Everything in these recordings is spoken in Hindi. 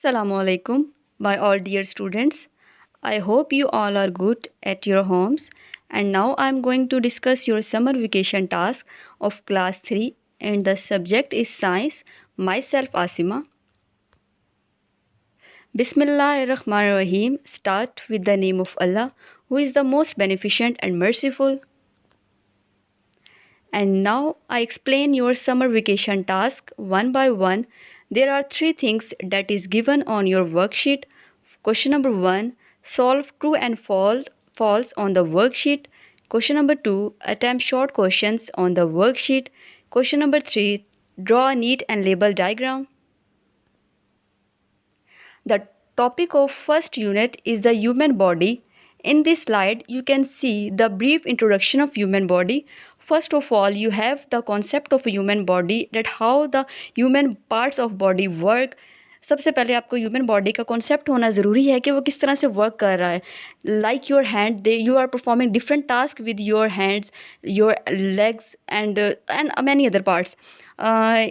Assalamu alaikum, my all dear students. I hope you all are good at your homes. And now I am going to discuss your summer vacation task of class 3 and the subject is science. Myself Asima. Bismillahirrahmanirrahim. Start with the name of Allah, who is the most beneficent and merciful. And now I explain your summer vacation task one by one. There are three things that is given on your worksheet. Question number 1, solve true and false on the worksheet. Question number 2, attempt short questions on the worksheet. Question number 3, draw a neat and label diagram. The topic of first unit is the human body. In this slide, you can see the brief introduction of human body. First of all, you have the concept of a human body, that how the human parts of body work. सबसे पहले आपको ह्यूमन बॉडी का कॉन्सेप्ट होना ज़रूरी है कि वो किस तरह से वर्क कर रहा है. Like your hand, they you are performing different task with your hands, your legs and many other parts.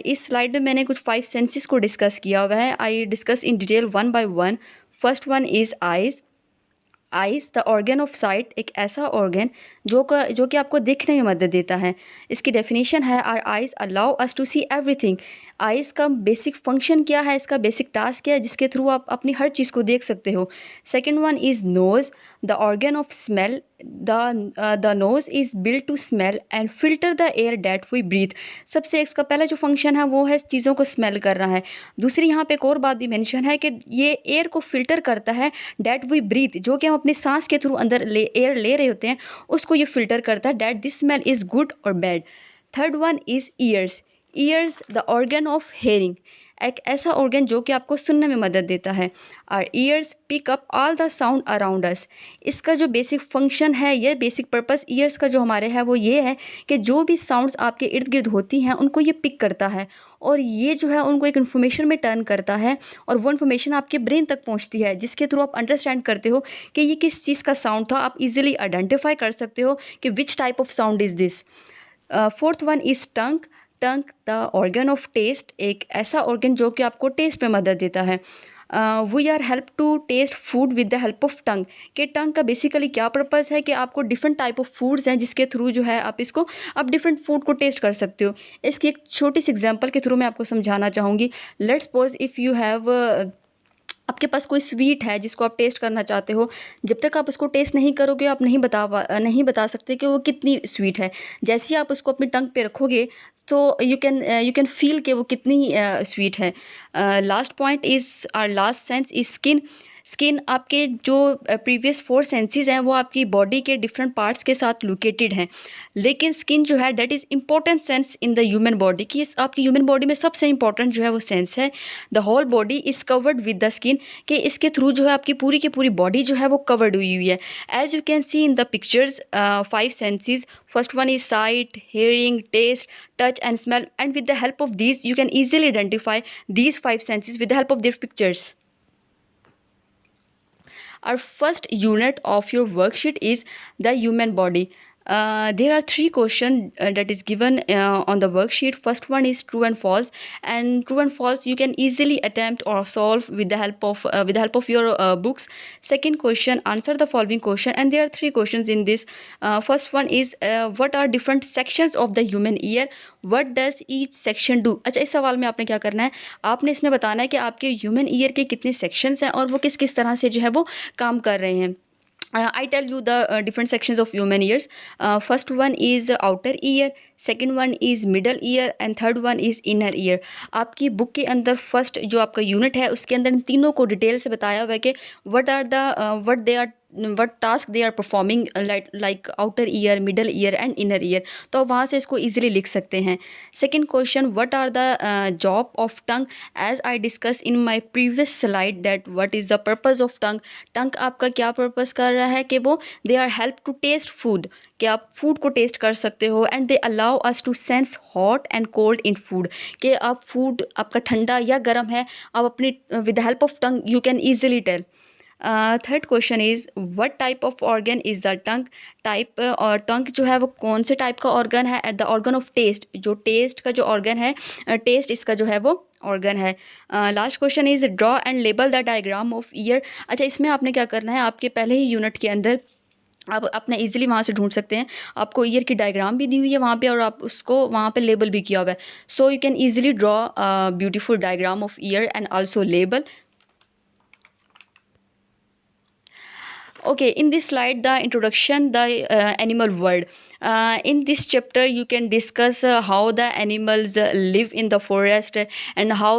इस स्लाइड में मैंने कुछ 5 सेंसेस को डिस्कस किया हुआ है. I discuss in detail one by one. First one is eyes. Eyes the organ of site, एक ऐसा ऑर्गन जो कि आपको देखने में मदद देता है. इसकी डेफिनेशन है, our eyes allow us to see everything. Eyes का बेसिक फंक्शन क्या है, इसका बेसिक टास्क क्या है जिसके थ्रू आप अपनी हर चीज़ को देख सकते हो. Second one is nose, the organ of smell. The nose is build to smell and filter the air that we breathe. सबसे इसका पहला जो फंक्शन है वो है चीज़ों को स्मेल करना है. दूसरी यहाँ पे एक और बात भी मेंशन है कि ये एयर को फिल्टर करता है, डैट वी ब्रीथ, जो कि हम अपने सांस के थ्रू अंदर एयर ले रहे होते हैं उसको ये फिल्टर करता है, that this smell is good और bad. Third one is ears. Ears the organ of hearing, एक ऐसा ऑर्गन जो कि आपको सुनने में मदद देता है. Our ears pick up all the sound around us. इसका जो बेसिक फंक्शन है, ये बेसिक पर्पस ईयर्स का जो हमारे है वो ये है कि जो भी साउंड्स आपके इर्द गिर्द होती हैं उनको ये पिक करता है और ये जो है उनको एक इन्फॉर्मेशन में टर्न करता है और वो इन्फॉर्मेशन आपके ब्रेन तक पहुंचती है जिसके थ्रू आप अंडरस्टैंड करते हो कि ये किस चीज़ का साउंड था. आप इजीली आइडेंटिफाई कर सकते हो कि which type of sound is this. Fourth one is tongue. Tongue the organ of taste, एक ऐसा ऑर्गन जो कि आपको टेस्ट में मदद देता है. We are help to taste food with the help of tongue. कि टंग का बेसिकली क्या पर्पस है कि आपको डिफरेंट टाइप ऑफ फूड्स हैं जिसके थ्रू जो है आप डिफरेंट फूड को टेस्ट कर सकते हो. इसकी एक छोटी सी एग्जांपल के थ्रू मैं आपको समझाना चाहूँगी. Let's suppose if you have, आपके पास कोई स्वीट है जिसको आप टेस्ट करना चाहते हो. जब तक आप उसको टेस्ट नहीं करोगे आप नहीं बता सकते कि वो कितनी स्वीट है. जैसे ही आप उसको अपनी टंग पे रखोगे तो यू कैन फील कि वो कितनी स्वीट है. Last point is, our last sense is skin. Skin आपके जो प्रीवियस 4 सेंसेस हैं वो आपकी बॉडी के डिफरेंट पार्ट्स के साथ लोकेटेड हैं, लेकिन स्किन जो है that is important sense in the human body की. आपकी ह्यूमन बॉडी में सबसे इंपॉर्टेंट जो है वो सेंस है. The whole body is covered with the skin, कि इसके थ्रू जो है आपकी पूरी की पूरी बॉडी जो है वो कवर्ड हुई है. As you can see in the pictures, 5 senses. First one is sight, hearing, taste, touch and smell, and with the help of these you can easily identify these 5 senses with the help of their pictures. Our first unit of your worksheet is the human body. There are 3 questions that is given on the worksheet. First one is true and false, and true and false you can easily attempt or solve with the help of your books. Second question, answer the following question, and there are 3 questions in this. First one is, what are different sections of the human ear? What does each section do? अच्छा, इस सवाल में आपने क्या करना है, आपने इसमें बताना है कि आपके ह्यूमन ईयर के कितने सेक्शंस हैं और वो किस किस तरह से जो है वो काम कर रहे हैं. I tell you the different sections of human ears. First one is outer ear, second one is middle ear and third one is inner ear. आपकी बुक के अंदर फर्स्ट जो आपका यूनिट है उसके अंदर इन तीनों को डिटेल से बताया हुआ है कि what task they are performing, like outer ear, middle ear and inner ear. तो वहाँ से इसको easily लिख सकते हैं. Second question, what are the job of tongue? As I discussed in my previous slide that what is the purpose of tongue. tongue आपका क्या पर्पस कर रहा है कि वो they are help to taste food, कि आप फूड को टेस्ट कर सकते हो. And they allow us to sense hot and cold in food, कि आप फूड आपका ठंडा या गर्म है आप अपनी with help of tongue you can easily tell. Third question is what type of organ is the tongue. Type और टंग जो है वो कौन से टाइप का ऑर्गन है? At the organ of taste, जो टेस्ट का जो ऑर्गन है, टेस्ट इसका जो है वो ऑर्गन है। Last question is draw and label the diagram of year. अच्छा, इसमें आपने क्या करना है, आपके पहले ही यूनिट के अंदर आप अपना इजीली वहाँ से ढूंढ सकते हैं। आपको ईयर की डायग्राम भी दी हुई है वहाँ पे और आप उसको वहाँ पे लेबल भी किया हुआ है। So you can easily draw beautiful diagram of year and also label. Okay, in this slide, the introduction, the animal world. In this chapter, you can discuss how the animals live in the forest and how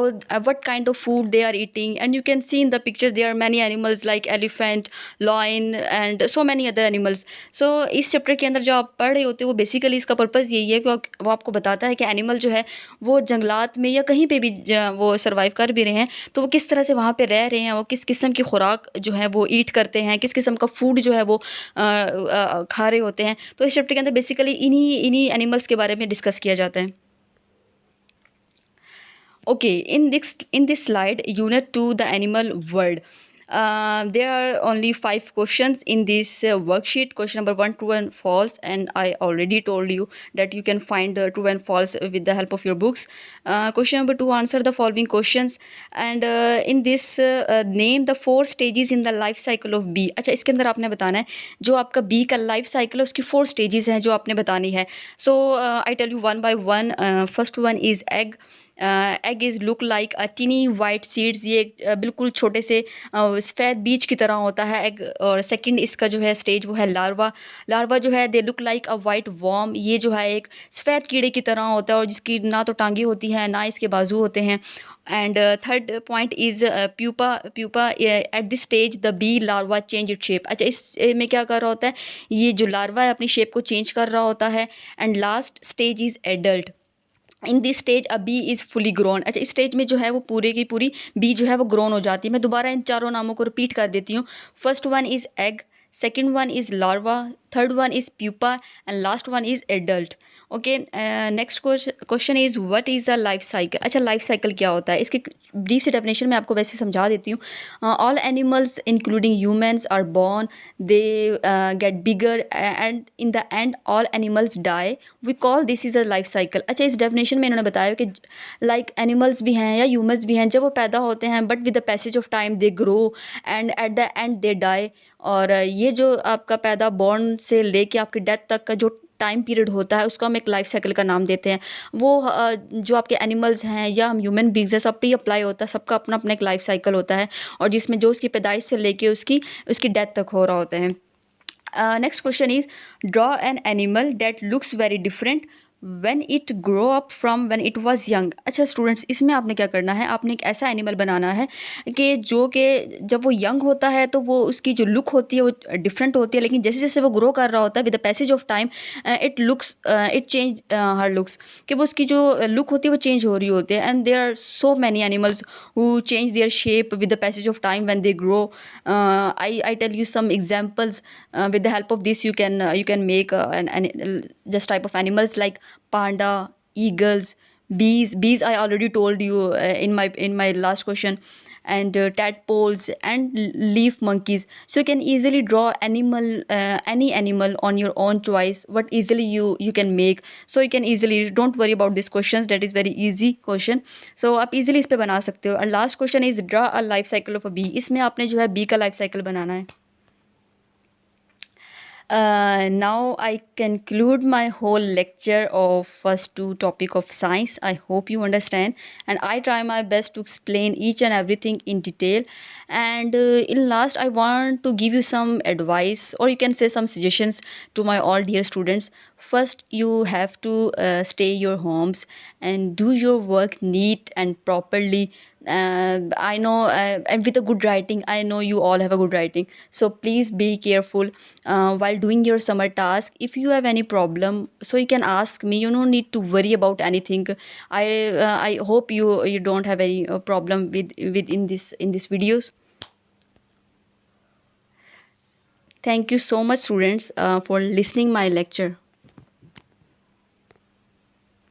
what kind of food they are eating. And you can see in the picture there are many animals like elephant, lion, and so many other animals. So इस चैप्टर के अंदर जो आप पढ़ रहे होते हो वो बेसिकली इसका पर्पज़ यही है कि वो आपको बताता है कि एनिमल जो है वो जंगलात में या कहीं पे भी वो सर्वाइव कर भी रहे हैं तो वो किस तरह से वहाँ पे रह रहे हैं, वो किस किस्म की खुराक जो है वो ईट करते हैं, किस किस्म का फूड जो है वो खा रहे होते हैं। तो इस चैप्टर के अंदर बेसिकली इन्हीं इन्हीं एनिमल्स के बारे में डिस्कस किया जाता है. Okay, in this slide, unit 2, the animal world. There are only 5 questions in this worksheet. Question number 1, true and false, and I already told you that you can find true and false with the help of your books. Question number 2, answer the following questions. And in this, name the 4 stages in the life cycle of bee. अच्छा, इसके अंदर आपने बताना है जो आपका बी का लाइफ साइकिल है उसकी 4 स्टेजेस हैं जो आपने बतानी है. So I tell you one by one. First one is egg. Egg is look like a tiny white seeds. ये बिल्कुल छोटे से सफ़ेद बीज की तरह होता है एग. और सेकंड इसका जो है स्टेज वो है लार्वा. लार्वा जो है they look like a white worm. ये जो है एक सफ़ेद कीड़े की तरह होता है और जिसकी ना तो टांगे होती हैं ना इसके बाजू होते हैं. And third point is pupa. Pupa at this stage the bee larva change it shape. अच्छा, इस में क्या कर रहा होता है, ये जो लार्वा है अपनी शेप को चेंज कर रहा होता है. And last stage is adult. In this stage a bee is fully grown. अच्छा, इस स्टेज में जो है वो पूरे की पूरी बी जो है वो ग्रोन हो जाती है. मैं दोबारा इन चारों नामों को रिपीट कर देती हूँ. First one is egg, second one is larva, third one is pupa and last one is adult. Okay, next question is what is the life cycle. अच्छा, लाइफ साइकिल क्या होता है, इसकी ब्रीफ से डेफिनेशन मैं आपको वैसे समझा देती हूँ. All animals including humans are born, they get bigger and in the end all animals die. We call this is a life cycle. अच्छा, इस डेफिनेशन में इन्होंने बताया कि लाइक एनिमल्स भी हैं या ह्यूमन्स भी हैं, जब वो पैदा होते हैं but with the passage of time they grow and at the end they die. और ये जो आपका पैदा बॉर्न से लेके आपकी डेथ तक का जो टाइम पीरियड होता है उसको हम एक लाइफ साइकिल का नाम देते हैं. वो जो आपके एनिमल्स हैं या हम ह्यूमन बींग्स हैं सब पे ही अप्लाई होता है. सबका अपना अपना एक लाइफ साइकिल होता है और जिसमें जो उसकी पैदाइश से लेके उसकी उसकी डेथ तक हो रहा होता है. Next question is draw an animal that looks very different when it grow up from when it was young. अच्छा स्टूडेंट्स, इसमें आपने क्या करना है, आपने एक ऐसा एनिमल बनाना है कि जो कि जब वो यंग होता है तो वो उसकी जो लुक होती है वो डिफरेंट होती है, लेकिन जैसे जैसे वो ग्रो कर रहा होता है with the passage of time it change her looks. कि वो उसकी जो लुक होती है वो चेंज हो रही होती है. And there are so many animals who change their shape with the passage of time when they grow. I tell you some examples. With the help of this you can make just type of animals like panda, eagles, bees I already told you in my last question, and tadpoles and leaf monkeys. So you can easily draw any animal on your own choice what easily you can make. So you can easily, don't worry about these questions, that is very easy question. So आप easily इस पे बना सकते हो. और last question is draw a life cycle of a bee. इसमें आपने जो है बी का लाइफ साइकिल बनाना है. Now I conclude my whole lecture of first two topic of science. I hope you understand, and I try my best to explain each and everything in detail. And in last, I want to give you some advice, or you can say some suggestions to my all dear students. First, you have to stay your homes and do your work neat and properly. I know, and with a good writing, I know you all have a good writing. So please be careful while doing your summer task. If you have any problem, so you can ask me. You don't need to worry about anything. I hope you don't have any problem with in this videos. Thank you so much, students, for listening my lecture.